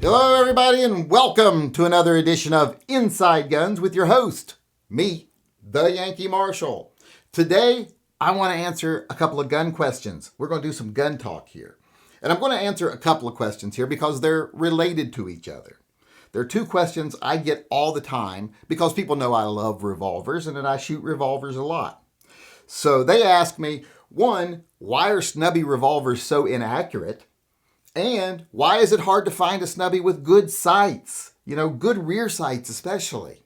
Hello, everybody, and welcome to another edition of Inside Guns with your host, me, the Yankee Marshal. Today, I want to answer a couple of gun questions. We're going to do some gun talk here. And I'm going to answer a couple of questions here because they're related to each other. There are two questions I get all the time because people know I love revolvers and that I shoot revolvers a lot. So they ask me, one, why are snubby revolvers so inaccurate? And why is it hard to find a snubby with good sights? Good rear sights especially.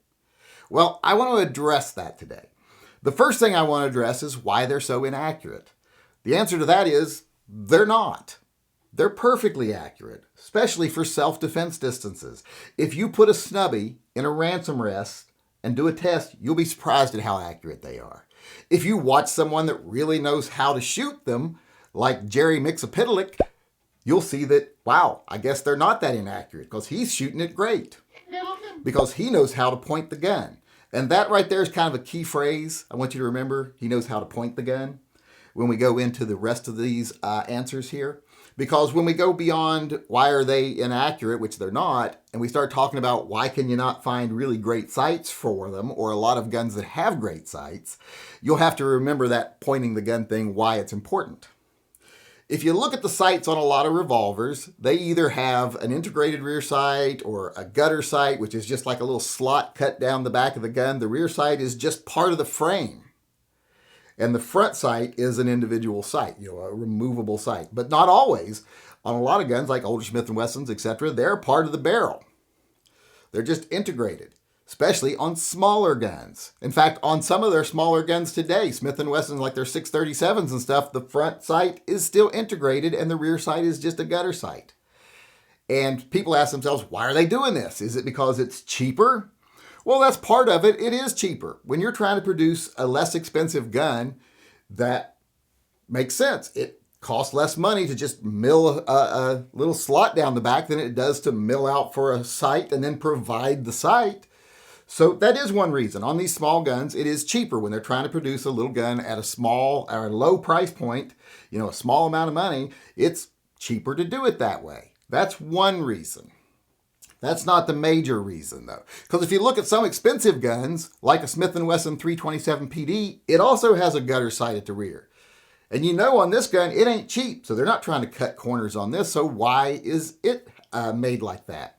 Well, I want to address that today. The first thing I want to address is why they're so inaccurate. The answer to that is they're not. They're perfectly accurate, especially for self-defense distances. If you put a snubby in a ransom rest and do a test, you'll be surprised at how accurate they are. If you watch someone that really knows how to shoot them, like Jerry Mixapitalik, you'll see that, wow, I guess they're not that inaccurate because he's shooting it great because he knows how to point the gun. And that right there is kind of a key phrase I want you to remember. He knows how to point the gun when we go into the rest of these answers here. Because when we go beyond why are they inaccurate, which they're not, and we start talking about why can you not find really great sights for them or a lot of guns that have great sights, you'll have to remember that pointing the gun thing, why it's important. If you look at the sights on a lot of revolvers, they either have an integrated rear sight or a gutter sight, which is just like a little slot cut down the back of the gun. The rear sight is just part of the frame. And the front sight is an individual sight, a removable sight. But not always. On a lot of guns, like older Smith & Wessons, etc., they're part of the barrel. They're just integrated, especially on smaller guns. In fact, on some of their smaller guns today, Smith & Wessons, like their 637s and stuff, the front sight is still integrated and the rear sight is just a gutter sight. And people ask themselves, why are they doing this? Is it because it's cheaper? Well, that's part of it. It is cheaper. When you're trying to produce a less expensive gun, that makes sense. It costs less money to just mill a little slot down the back than it does to mill out for a sight and then provide the sight. So that is one reason. On these small guns, it is cheaper when they're trying to produce a little gun at a small or a low price point, a small amount of money. It's cheaper to do it that way. That's one reason. That's not the major reason, though. Because if you look at some expensive guns, like a Smith & Wesson 327 PD, it also has a gutter sight at the rear. And on this gun, it ain't cheap, so they're not trying to cut corners on this, so why is it made like that?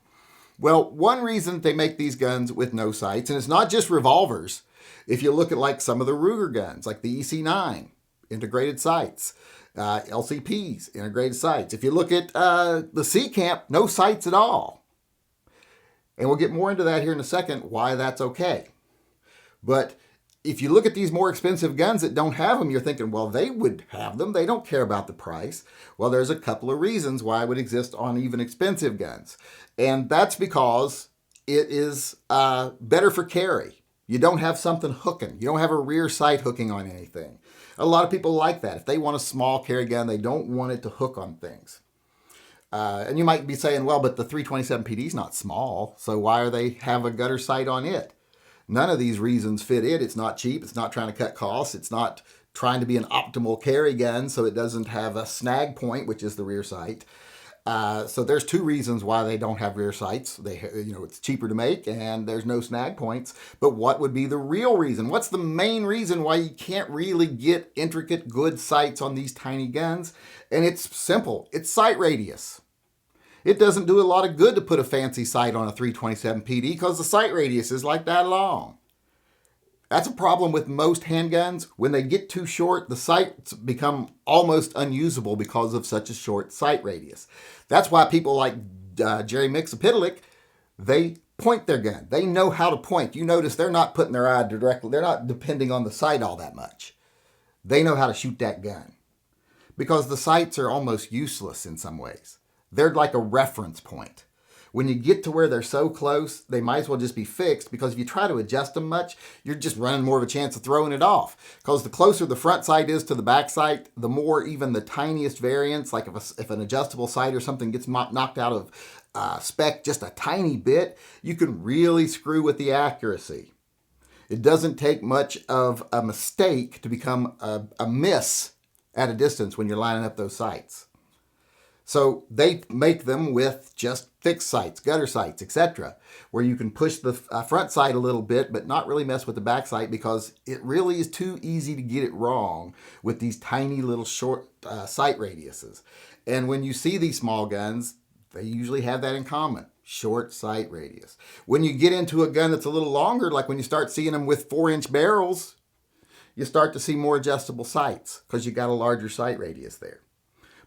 Well, one reason they make these guns with no sights, and it's not just revolvers. If you look at like some of the Ruger guns, like the EC9, integrated sights, LCPs, integrated sights. If you look at the C-Camp, no sights at all. And we'll get more into that here in a second, why that's okay. But if you look at these more expensive guns that don't have them, you're thinking, well, they would have them. They don't care about the price. Well, there's a couple of reasons why it would exist on even expensive guns. And that's because it is better for carry. You don't have something hooking. You don't have a rear sight hooking on anything. A lot of people like that. If they want a small carry gun, they don't want it to hook on things. And you might be saying, well, but the 327 PD is not small, so why are they have a gutter sight on it? None of these reasons fit it. It's not cheap. It's not trying to cut costs. It's not trying to be an optimal carry gun, so it doesn't have a snag point, which is the rear sight. So there's two reasons why they don't have rear sights. It's cheaper to make and there's no snag points. But what would be the real reason? What's the main reason why you can't really get intricate, good sights on these tiny guns? And it's simple. It's sight radius. It doesn't do a lot of good to put a fancy sight on a 327 PD because the sight radius is like that long. That's a problem with most handguns. When they get too short, the sights become almost unusable because of such a short sight radius. That's why people like Jerry Mixapitalik, they point their gun. They know how to point. You notice they're not putting their eye directly. They're not depending on the sight all that much. They know how to shoot that gun because the sights are almost useless in some ways. They're like a reference point. When you get to where they're so close, they might as well just be fixed because if you try to adjust them much, you're just running more of a chance of throwing it off. Because the closer the front sight is to the back sight, the more even the tiniest variance, like if an adjustable sight or something gets knocked out of spec just a tiny bit, you can really screw with the accuracy. It doesn't take much of a mistake to become a miss at a distance when you're lining up those sights. So they make them with just fixed sights, gutter sights, etc., where you can push the front sight a little bit, but not really mess with the back sight because it really is too easy to get it wrong with these tiny little short sight radiuses. And when you see these small guns, they usually have that in common. Short sight radius. When you get into a gun that's a little longer, like when you start seeing them with 4-inch barrels, you start to see more adjustable sights because you got a larger sight radius there.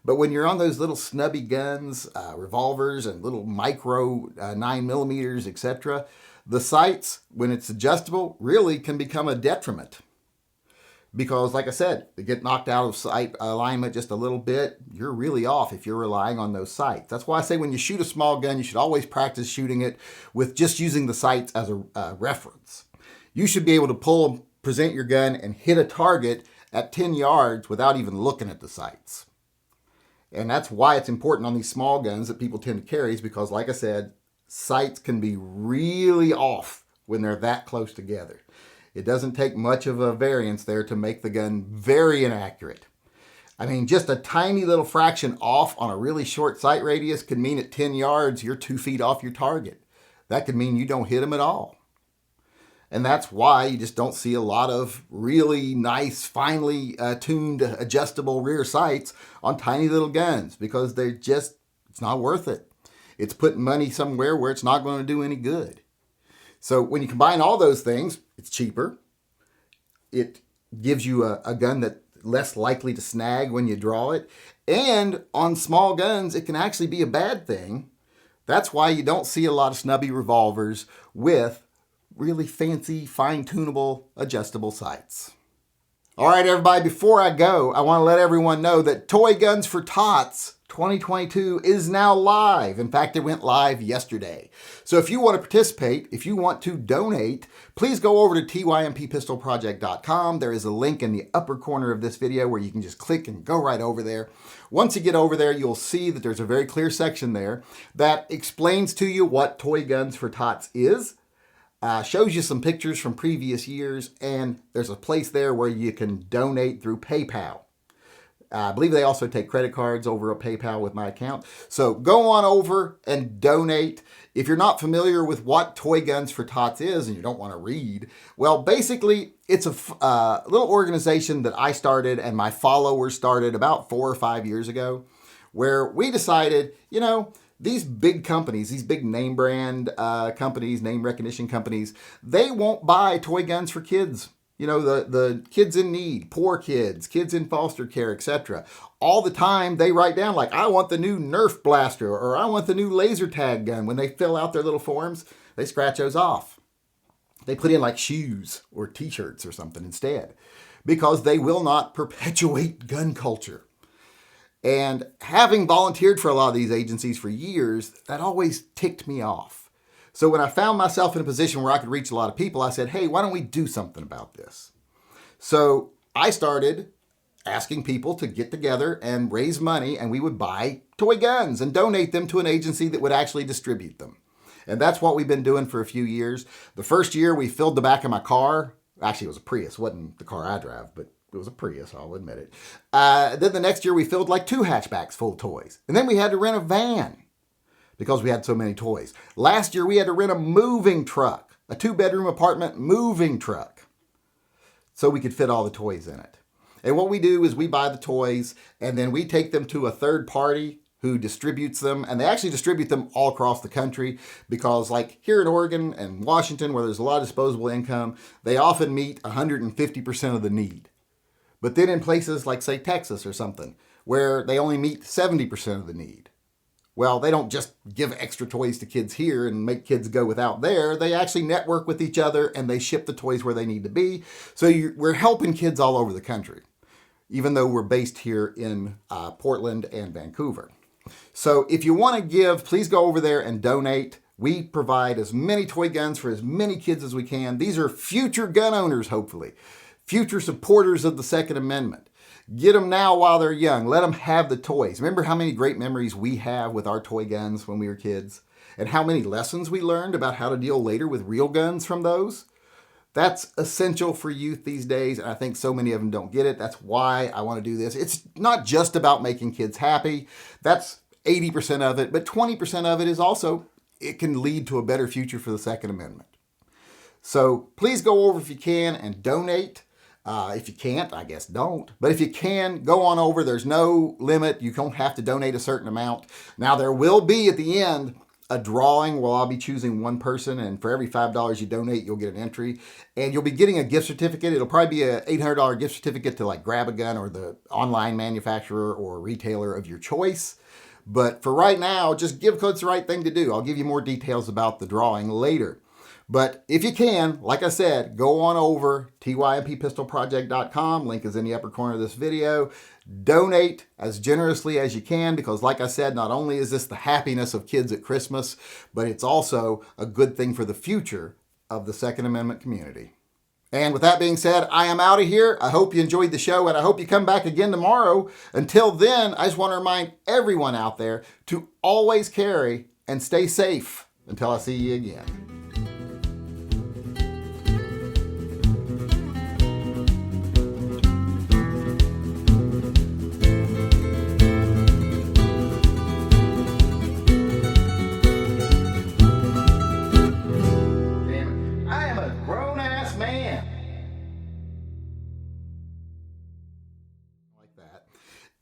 But when you're on those little snubby guns, revolvers, and little micro 9mm, etc., the sights, when it's adjustable, really can become a detriment. Because, like I said, they get knocked out of sight alignment just a little bit, you're really off if you're relying on those sights. That's why I say when you shoot a small gun, you should always practice shooting it with just using the sights as a reference. You should be able to present your gun and hit a target at 10 yards without even looking at the sights. And that's why it's important on these small guns that people tend to carry, is because, like I said, sights can be really off when they're that close together. It doesn't take much of a variance there to make the gun very inaccurate. I mean, just a tiny little fraction off on a really short sight radius could mean at 10 yards you're 2 feet off your target. That could mean you don't hit them at all. And that's why you just don't see a lot of really nice, finely tuned, adjustable rear sights on tiny little guns, because it's not worth it. It's putting money somewhere where it's not going to do any good. So when you combine all those things, it's cheaper. It gives you a gun that's less likely to snag when you draw it. And on small guns, it can actually be a bad thing. That's why you don't see a lot of snubby revolvers with really fancy, fine-tunable, adjustable sights. All right, everybody, before I go, I want to let everyone know that Toy Guns for Tots 2022 is now live. In fact, it went live yesterday. So if you want to participate, if you want to donate, please go over to tympistolproject.com. There is a link in the upper corner of this video where you can just click and go right over there. Once you get over there, you'll see that there's a very clear section there that explains to you what Toy Guns for Tots is. Shows you some pictures from previous years, and there's a place there where you can donate through PayPal. I believe they also take credit cards over at PayPal with my account. So go on over and donate. If you're not familiar with what Toy Guns for Tots is and you don't want to read, well, basically, it's a little organization that I started and my followers started about 4 or 5 years ago, where we decided, these big companies, these big name brand companies, name recognition companies, they won't buy toy guns for kids. The kids in need, poor kids, kids in foster care, etc. All the time they write down like, I want the new Nerf blaster, or I want the new laser tag gun. When they fill out their little forms, they scratch those off. They put in like shoes or t-shirts or something instead, because they will not perpetuate gun culture. And having volunteered for a lot of these agencies for years, that always ticked me off. So when I found myself in a position where I could reach a lot of people, I said, hey, why don't we do something about this? So I started asking people to get together and raise money, and we would buy toy guns and donate them to an agency that would actually distribute them. And that's what we've been doing for a few years. The first year we filled the back of my car. Actually, it was a Prius. It wasn't the car I drive, but it was a Prius, I'll admit it. Then the next year we filled like 2 hatchbacks full of toys. And then we had to rent a van because we had so many toys. Last year we had to rent a moving truck, a 2-bedroom apartment moving truck, so we could fit all the toys in it. And what we do is we buy the toys and then we take them to a third party who distributes them. And they actually distribute them all across the country because, like here in Oregon and Washington, where there's a lot of disposable income, they often meet 150% of the need. But then in places like, say, Texas or something, where they only meet 70% of the need, well, they don't just give extra toys to kids here and make kids go without there. They actually network with each other and they ship the toys where they need to be. So we're helping kids all over the country, even though we're based here in Portland and Vancouver. So if you want to give, please go over there and donate. We provide as many toy guns for as many kids as we can. These are future gun owners, hopefully. Future supporters of the Second Amendment. Get them now while they're young. Let them have the toys. Remember how many great memories we have with our toy guns when we were kids? And how many lessons we learned about how to deal later with real guns from those? That's essential for youth these days, and I think so many of them don't get it. That's why I want to do this. It's not just about making kids happy. That's 80% of it, but 20% of it is also, it can lead to a better future for the Second Amendment. So please go over if you can and donate. If you can't, I guess don't. But if you can, go on over. There's no limit. You don't have to donate a certain amount. Now, there will be at the end a drawing where I'll be choosing one person, and for every $5 you donate, you'll get an entry. And you'll be getting a gift certificate. It'll probably be an $800 gift certificate to like Grab a Gun or the online manufacturer or retailer of your choice. But for right now, just give because it's the right thing to do. I'll give you more details about the drawing later. But if you can, like I said, go on over tympistolproject.com. Link is in the upper corner of this video. Donate as generously as you can because, like I said, not only is this the happiness of kids at Christmas, but it's also a good thing for the future of the Second Amendment community. And with that being said, I am out of here. I hope you enjoyed the show, and I hope you come back again tomorrow. Until then, I just want to remind everyone out there to always carry and stay safe until I see you again.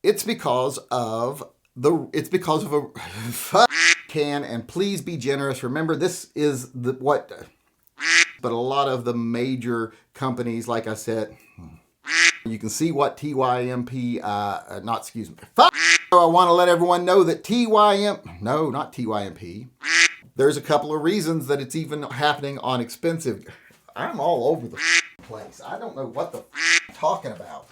It's because of a can, and please be generous. Remember, this is but a lot of the major companies, like I said, you can see what TYMP, I want to let everyone know that not TYMP. There's a couple of reasons that it's even happening on expensive. I'm all over the place. I don't know what the talking about.